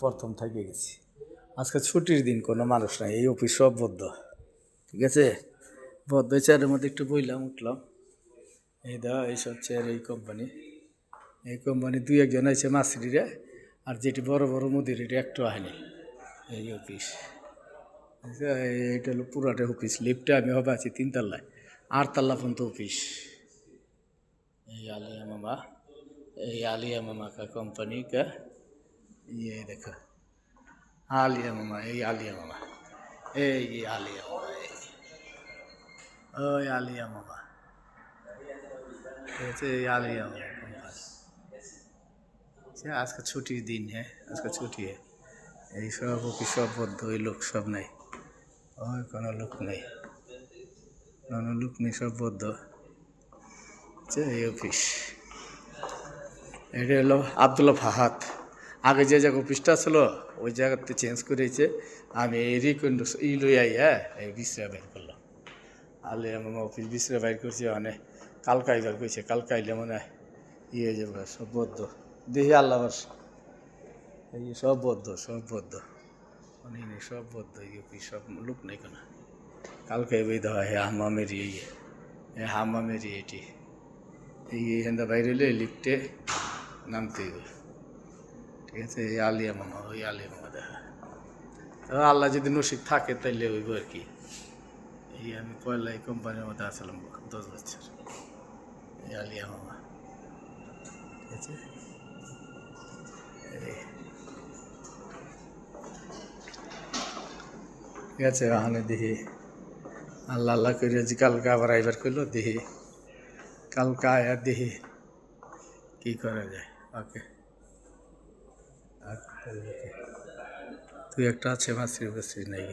প্রথম থেকে গেছি। আজকে ছুটির দিন, কোনো মানুষ নাই, এই অফিস সব বদ্ধ। ঠিক আছে, বদ্ধ। চেয়ারের মধ্যে একটু বইলাম, উঠলাম। এই দেওয়া এইসব চেয়ার, এই কোম্পানি দুই একজন আছে মাসিরিরা, আর যেটি বড় বড় মুদির এটা একটু আহেনি। এই অফিস, এইটা হলো পুরাটা অফিস। লিফটে আমি হবে আছি 3 তলায়, 8 তলা পর্যন্ত অফিস। এই আলিয়া মামা, এই আলিয়া মামা কা কোম্পানি কা ये देखो आलिया मामा, এই আলিয়া মামা, এই আলিয়া মামা, ওই আলিয়া মামা, ঠিক আছে, এই আলিয়া মামা কোম্পানি। আজকে ছুটির দিন, হ্যাঁ আজকে ছুটি। এই সব অফিস সব বদ্ধ, ওই লোক সব নাই, ওই কোনো লোক নেই, কোনো লোক নেই, সব বদ্ধ। এই অফিস, এটা হলো আবদুল্লাহ ফাহাদ। আগে যে জায়গা অফিসটা ছিল ওই জায়গাতে চেঞ্জ করেছে। আমি এই রিকন্ড লই আই, হ্যাঁ এই বিশ্রা বাইর করলাম। আলিয়া মামা অফিস বিশ্রা বাইর করছি, মানে কালকা আইবার কইছে, কালকা আইলে মনে হয় হয়ে যাবে। সব বদ্ধ, দেখি আল্লাহ বর্ষ, এই সব বদ্ধ, সব বদ্ধ, অনেক নেই, সব বদ্ধ। এই অফিস সব লোক নেই কোনো। কালকে বই দেওয়া হয় হাম্মামের, হাম্মামের এটি, এইখানটা বাইরে হলে লিফটে নামতে হবে। ঠিক আছে, এই আলিয়া মামা, ওই আলিয়া মামা দেখা। আল্লাহ যদি নসিব থাকে তাইলে হইব আর কি। এই আমি পয়লা এই কোম্পানির মধ্যে আসলাম 10 বছর। এই আলিয়া মামা, ঠিক আছে। ঠিক আছে, ওখানে দেখি আল্লাহ আল্লাহ করে যে কালকে আবার আইবার করলো, দেখি কালকে আয়া দেখি কী করা যায়। ওকে, তুই একটা আছে মাসির বসির নাই।